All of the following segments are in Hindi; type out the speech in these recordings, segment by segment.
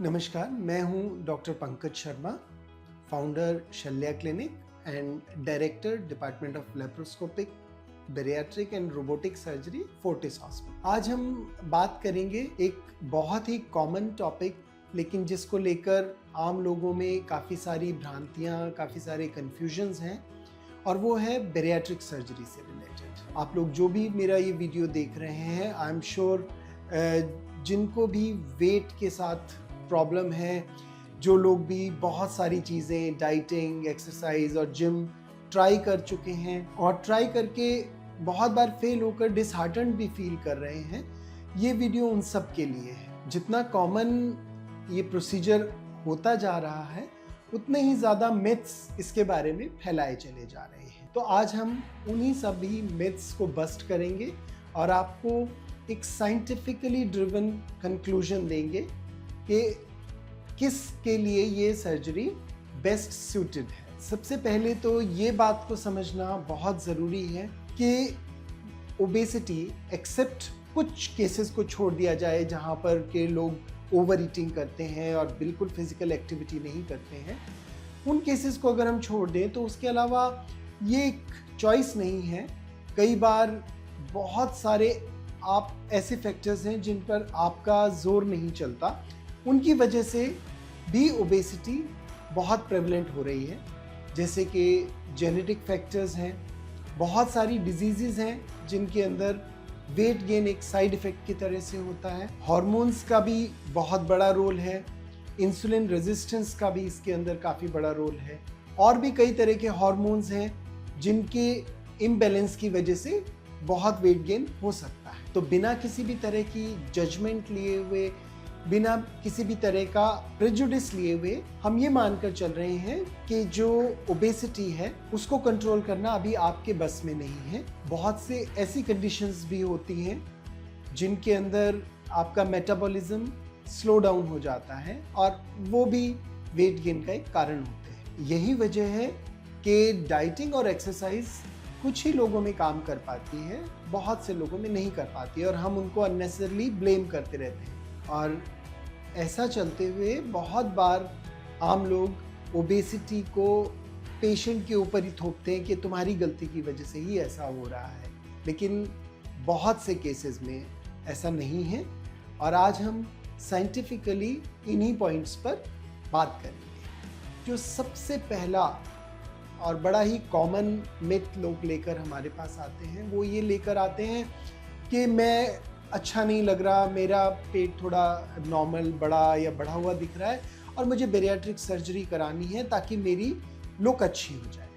नमस्कार, मैं हूं doctor Pankaj Sharma, founder Shalya clinic and director department of laparoscopic bariatric and robotic surgery Fortis hospital. आज हम बात करेंगे एक बहुत ही कॉमन टॉपिक, लेकिन जिसको लेकर आम लोगों में काफ़ी सारी भ्रांतियाँ, काफ़ी सारे कन्फ्यूजन्स हैं, और वो है बेरियाट्रिक सर्जरी से रिलेटेड। आप लोग जो भी मेरा ये वीडियो देख रहे हैं, आई एम श्योर जिनको भी वेट के साथ प्रॉब्लम है, जो लोग भी बहुत सारी चीज़ें डाइटिंग, एक्सरसाइज और जिम ट्राई कर चुके हैं और ट्राई करके बहुत बार फेल होकर डिसहार्टन्ड भी फील कर रहे हैं, ये वीडियो उन सब के लिए है। जितना कॉमन ये प्रोसीजर होता जा रहा है, उतने ही ज़्यादा मिथ्स इसके बारे में फैलाए चले जा रहे हैं। तो आज हम उन्हीं सभी मिथ्स को बस्ट करेंगे और आपको एक साइंटिफिकली ड्रिवन कंक्लूजन देंगे कि किसके लिए ये सर्जरी बेस्ट सूटेड है। सबसे पहले तो ये बात को समझना बहुत ज़रूरी है कि ओबेसिटी, एक्सेप्ट कुछ केसेस को छोड़ दिया जाए जहाँ पर के लोग ओवर ईटिंग करते हैं और बिल्कुल फिजिकल एक्टिविटी नहीं करते हैं, उन केसेस को अगर हम छोड़ दें तो उसके अलावा ये एक चॉइस नहीं है। कई बार बहुत सारे आप ऐसे फैक्टर्स हैं जिन पर आपका जोर नहीं चलता, उनकी वजह से भी ओबेसिटी बहुत प्रेवलेंट हो रही है। जैसे कि जेनेटिक फैक्टर्स हैं, बहुत सारी डिजीज़ेज़ हैं जिनके अंदर वेट गेन एक साइड इफ़ेक्ट की तरह से होता है। हार्मोन्स का भी बहुत बड़ा रोल है, इंसुलिन रेजिस्टेंस का भी इसके अंदर काफ़ी बड़ा रोल है, और भी कई तरह के हार्मोन्स हैं जिनके इम्बैलेंस की वजह से बहुत वेट गेन हो सकता है। तो बिना किसी भी तरह की जजमेंट लिए हुए, बिना किसी भी तरह का प्रेजुडिस लिए हुए, हम ये मानकर चल रहे हैं कि जो ओबेसिटी है उसको कंट्रोल करना अभी आपके बस में नहीं है। बहुत से ऐसी कंडीशंस भी होती हैं जिनके अंदर आपका मेटाबॉलिज्म स्लो डाउन हो जाता है और वो भी वेट गेन का एक कारण होते हैं। यही वजह है कि डाइटिंग और एक्सरसाइज कुछ ही लोगों में काम कर पाती है, बहुत से लोगों में नहीं कर पाती है, और हम उनको अननेसेसरली ब्लेम करते रहते हैं। और ऐसा चलते हुए बहुत बार आम लोग ओबेसिटी को पेशेंट के ऊपर ही थोपते हैं कि तुम्हारी गलती की वजह से ही ऐसा हो रहा है, लेकिन बहुत से केसेस में ऐसा नहीं है। और आज हम साइंटिफिकली इन्हीं पॉइंट्स पर बात करेंगे। जो सबसे पहला और बड़ा ही कॉमन मिथ लोग लेकर हमारे पास आते हैं, वो ये लेकर आते हैं कि मैं अच्छा नहीं लग रहा, मेरा पेट थोड़ा नॉर्मल, बड़ा या बढ़ा हुआ दिख रहा है और मुझे बेरियाट्रिक सर्जरी करानी है ताकि मेरी लुक अच्छी हो जाए।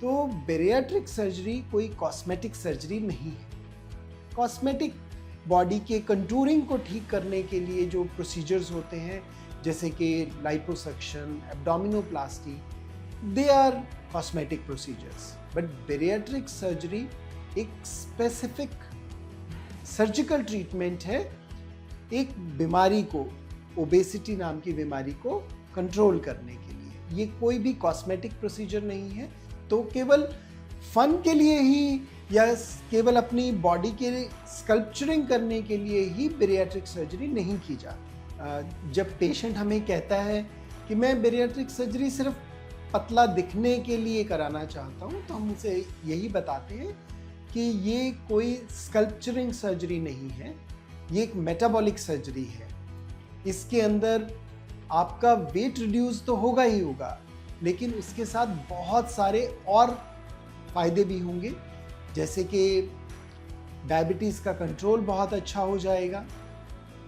तो बेरियाट्रिक सर्जरी कोई कॉस्मेटिक सर्जरी नहीं है। कॉस्मेटिक बॉडी के कंटूरिंग को ठीक करने के लिए जो प्रोसीजर्स होते हैं, जैसे कि liposuction, abdominoplasty, they are cosmetic procedures. But bariatric surgery एक स्पेसिफिक सर्जिकल ट्रीटमेंट है एक बीमारी को, ओबेसिटी नाम की बीमारी को कंट्रोल करने के लिए। ये कोई भी कॉस्मेटिक प्रोसीजर नहीं है। तो केवल फन के लिए ही या केवल अपनी बॉडी के स्कल्पचरिंग करने के लिए ही बेरियाट्रिक सर्जरी नहीं की जाती। जब पेशेंट हमें कहता है कि मैं बेरियाट्रिक सर्जरी सिर्फ पतला दिखने के लिए कराना चाहता हूँ, तो हम उसे यही बताते हैं कि ये कोई स्कल्पचरिंग सर्जरी नहीं है, ये एक मेटाबॉलिक सर्जरी है। इसके अंदर आपका वेट रिड्यूस तो होगा ही होगा, लेकिन उसके साथ बहुत सारे और फायदे भी होंगे, जैसे कि डायबिटीज़ का कंट्रोल बहुत अच्छा हो जाएगा,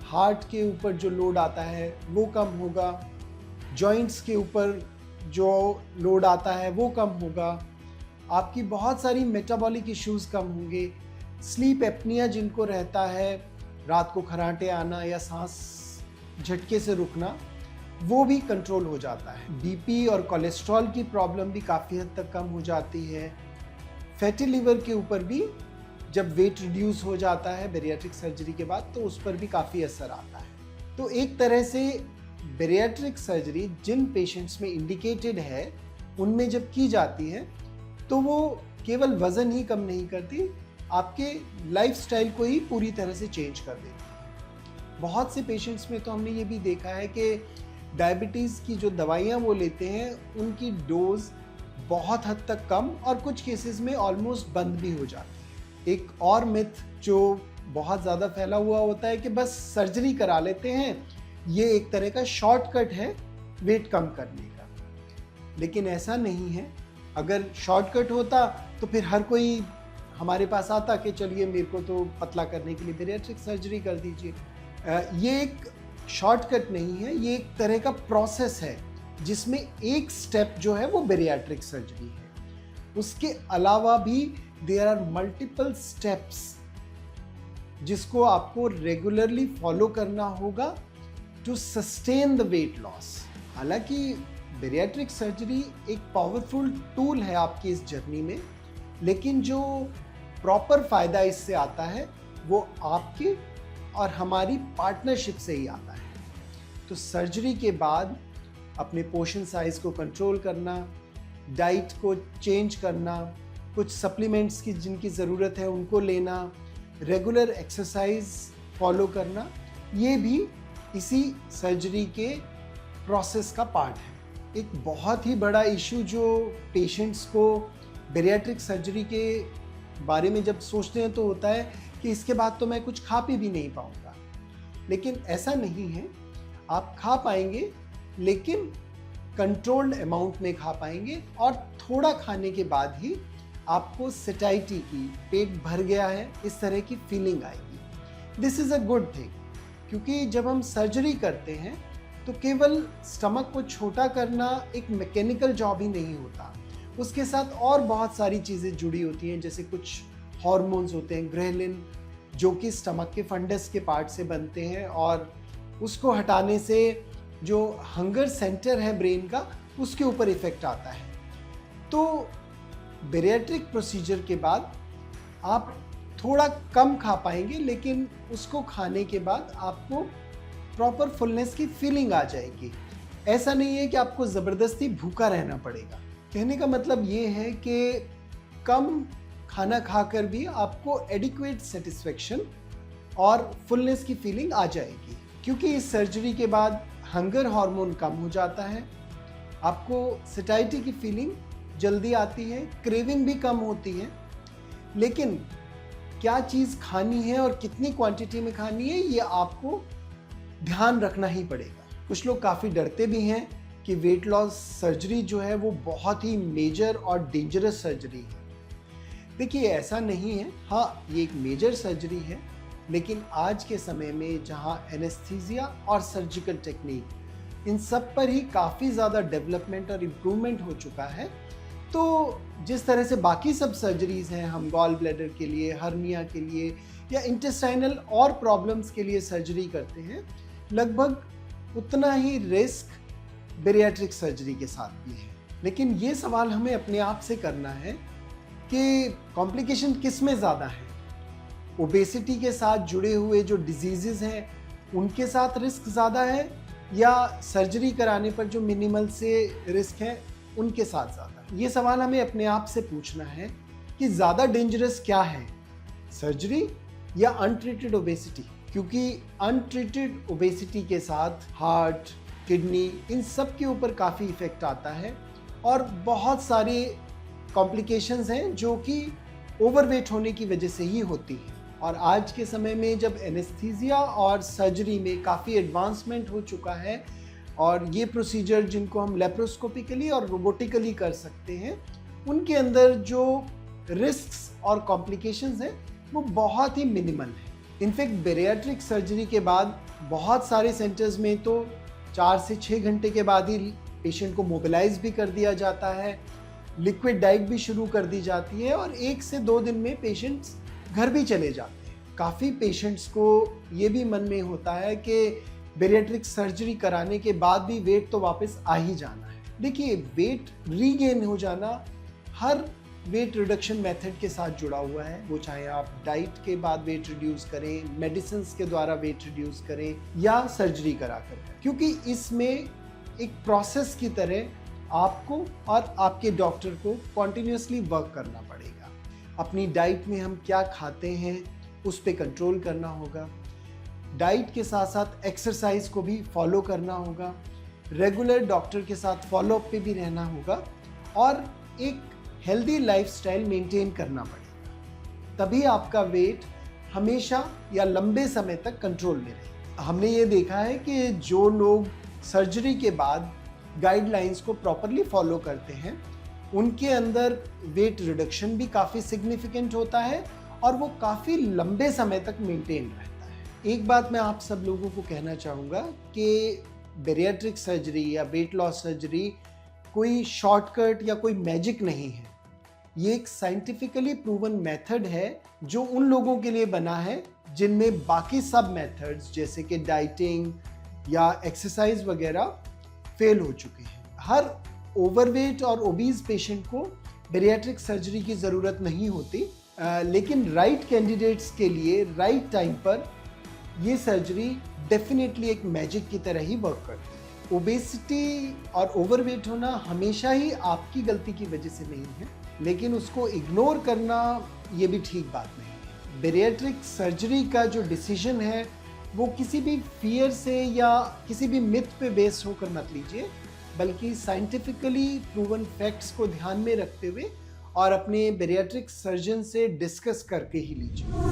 हार्ट के ऊपर जो लोड आता है वो कम होगा, जॉइंट्स के ऊपर जो लोड आता है वो कम होगा, आपकी बहुत सारी मेटाबॉलिक इश्यूज कम होंगे, स्लीप एपनिया जिनको रहता है, रात को खर्राटे आना या सांस झटके से रुकना, वो भी कंट्रोल हो जाता है। बीपी और कोलेस्ट्रॉल की प्रॉब्लम भी काफ़ी हद तक कम हो जाती है। फैटी लिवर के ऊपर भी जब वेट रिड्यूस हो जाता है बेरियाट्रिक सर्जरी के बाद, तो उस पर भी काफ़ी असर आता है। तो एक तरह से बेरियाट्रिक सर्जरी जिन पेशेंट्स में इंडिकेटेड है, उनमें जब की जाती है तो वो केवल वज़न ही कम नहीं करती, आपके लाइफस्टाइल को ही पूरी तरह से चेंज कर देती है। बहुत से पेशेंट्स में तो हमने ये भी देखा है कि डायबिटीज़ की जो दवाइयाँ वो लेते हैं उनकी डोज बहुत हद तक कम और कुछ केसेस में ऑलमोस्ट बंद भी हो जाती है। एक और मिथ जो बहुत ज़्यादा फैला हुआ होता है कि बस सर्जरी करा लेते हैं, ये एक तरह का शॉर्टकट है वेट कम करने का, लेकिन ऐसा नहीं है। अगर शॉर्टकट होता तो फिर हर कोई हमारे पास आता कि चलिए मेरे को तो पतला करने के लिए बैरिएट्रिक सर्जरी कर दीजिए। ये एक शॉर्टकट नहीं है, ये एक तरह का प्रोसेस है जिसमें एक स्टेप जो है वो बैरिएट्रिक सर्जरी है। उसके अलावा भी देयर आर मल्टीपल स्टेप्स जिसको आपको रेगुलरली फॉलो करना होगा to sustain the weight loss. हालांकि बैरिएट्रिक सर्जरी एक पावरफुल टूल है आपकी इस जर्नी में, लेकिन जो प्रॉपर फायदा इससे आता है वो आपके और हमारी पार्टनरशिप से ही आता है। तो सर्जरी के बाद अपने पोर्शन साइज को कंट्रोल करना, डाइट को चेंज करना, कुछ सप्लीमेंट्स की जिनकी ज़रूरत है उनको लेना, रेगुलर एक्सरसाइज फॉलो करना, ये भी इसी सर्जरी के प्रोसेस का पार्ट है। एक बहुत ही बड़ा इशू जो पेशेंट्स को बैरिएट्रिक सर्जरी के बारे में जब सोचते हैं तो होता है कि इसके बाद तो मैं कुछ खा पी भी नहीं पाऊंगा, लेकिन ऐसा नहीं है। आप खा पाएंगे लेकिन कंट्रोल्ड अमाउंट में खा पाएंगे और थोड़ा खाने के बाद ही आपको सैटिस्फैक्शन की, पेट भर गया है, इस तरह की फीलिंग आएगी। This is a good thing, क्योंकि जब हम सर्जरी करते हैं तो केवल स्टमक को छोटा करना एक मैकेनिकल जॉब ही नहीं होता, उसके साथ और बहुत सारी चीज़ें जुड़ी होती हैं। जैसे कुछ हार्मोन्स होते हैं, ग्रेलिन, जो कि स्टमक के फंडस के पार्ट से बनते हैं, और उसको हटाने से जो हंगर सेंटर है ब्रेन का, उसके ऊपर इफेक्ट आता है। तो बैरिएट्रिक प्रोसीजर के बाद आप थोड़ा कम खा पाएंगे, लेकिन उसको खाने के बाद आपको प्रॉपर फुलनेस की फीलिंग आ जाएगी। ऐसा नहीं है कि आपको ज़बरदस्ती भूखा रहना पड़ेगा। कहने का मतलब ये है कि कम खाना खाकर भी आपको एडिक्वेट सेटिस्फेक्शन और फुलनेस की फीलिंग आ जाएगी, क्योंकि इस सर्जरी के बाद हंगर हार्मोन कम हो जाता है, आपको सैटिस्फैक्शन की फीलिंग जल्दी आती है, क्रेविंग भी कम होती है। लेकिन क्या चीज़ खानी है और कितनी क्वांटिटी में खानी है, ये आपको ध्यान रखना ही पड़ेगा। कुछ लोग काफ़ी डरते भी हैं कि वेट लॉस सर्जरी जो है वो बहुत ही मेजर और डेंजरस सर्जरी है। देखिए, ऐसा नहीं है। हाँ, ये एक मेजर सर्जरी है, लेकिन आज के समय में जहाँ एनेस्थीसिया और सर्जिकल टेक्निक, इन सब पर ही काफ़ी ज़्यादा डेवलपमेंट और इम्प्रूवमेंट हो चुका है। तो जिस तरह से बाकी सब सर्जरीज़ हैं, हम गॉल ब्लैडर के लिए, हर्निया के लिए या इंटेस्टाइनल और प्रॉब्लम्स के लिए सर्जरी करते हैं, लगभग उतना ही रिस्क बैरिएट्रिक सर्जरी के साथ भी है। लेकिन ये सवाल हमें अपने आप से करना है कि कॉम्प्लिकेशन किस में ज़्यादा है। ओबेसिटी के साथ जुड़े हुए जो डिजीज़ेज़ हैं उनके साथ रिस्क ज़्यादा है, या सर्जरी कराने पर जो मिनिमल से रिस्क है उनके साथ ज़्यादा है। ये सवाल हमें अपने आप से पूछना है कि ज़्यादा डेंजरस क्या है, सर्जरी या अनट्रीटेड ओबेसिटी। क्योंकि अनट्रीटेड ओबेसिटी के साथ हार्ट, किडनी, इन सब के ऊपर काफ़ी इफ़ेक्ट आता है और बहुत सारे कॉम्प्लिकेशंस हैं जो कि ओवरवेट होने की वजह से ही होती हैं। और आज के समय में जब एनेस्थीसिया और सर्जरी में काफ़ी एडवांसमेंट हो चुका है और ये प्रोसीजर जिनको हम लेप्रोस्कोपिकली और रोबोटिकली कर सकते हैं, उनके अंदर जो रिस्क्स और कॉम्प्लिकेशंस हैं वो बहुत ही मिनिमल है। इनफैक्ट बैरिएट्रिक सर्जरी के बाद बहुत सारे सेंटर्स में तो 4 से 6 घंटे के बाद ही पेशेंट को मोबिलाइज भी कर दिया जाता है, लिक्विड डाइट भी शुरू कर दी जाती है और 1 से 2 दिन में पेशेंट्स घर भी चले जाते हैं। काफ़ी पेशेंट्स को ये भी मन में होता है कि बैरिएट्रिक सर्जरी कराने के बाद भी वेट तो वापस आ ही जाना है। देखिए, वेट रीगेन हो जाना हर वेट रिडक्शन मेथड के साथ जुड़ा हुआ है, वो चाहे आप डाइट के बाद वेट रिड्यूस करें, मेडिसिन के द्वारा वेट रिड्यूस करें या सर्जरी कराकर, क्योंकि इसमें एक प्रोसेस की तरह आपको और आपके डॉक्टर को कॉन्टिन्यूसली वर्क करना पड़ेगा। अपनी डाइट में हम क्या खाते हैं उस पर कंट्रोल करना होगा, डाइट के साथ साथ एक्सरसाइज को भी फॉलो करना होगा, रेगुलर डॉक्टर के साथ फॉलोअप पे भी रहना होगा और एक हेल्दी लाइफस्टाइल मेंटेन करना पड़ेगा। तभी आपका वेट हमेशा या लंबे समय तक कंट्रोल में रहे। हमने ये देखा है कि जो लोग सर्जरी के बाद गाइडलाइंस को प्रॉपरली फॉलो करते हैं उनके अंदर वेट रिडक्शन भी काफ़ी सिग्निफिकेंट होता है और वो काफ़ी लंबे समय तक मेंटेन रहता है। एक बात मैं आप सब लोगों को कहना चाहूँगा कि बेरियाट्रिक सर्जरी या वेट लॉस सर्जरी कोई शॉर्टकट या कोई मैजिक नहीं है। ये एक साइंटिफिकली प्रूवन मेथड है जो उन लोगों के लिए बना है जिनमें बाकी सब मेथड्स जैसे कि डाइटिंग या एक्सरसाइज वगैरह फेल हो चुके हैं। हर ओवरवेट और ओबीज पेशेंट को बेरियाट्रिक सर्जरी की ज़रूरत नहीं होती, लेकिन राइट कैंडिडेट्स के लिए राइट टाइम पर ये सर्जरी डेफिनेटली एक मैजिक की तरह ही वर्क करती है। ओबेसिटी और ओवरवेट होना हमेशा ही आपकी गलती की वजह से नहीं है, लेकिन उसको इग्नोर करना ये भी ठीक बात नहीं है। बेरियाट्रिक सर्जरी का जो डिसीजन है वो किसी भी फियर से या किसी भी मिथ पे बेस्ड होकर मत लीजिए, बल्कि साइंटिफिकली प्रूवन फैक्ट्स को ध्यान में रखते हुए और अपने बेरियाट्रिक सर्जन से डिस्कस करके ही लीजिए।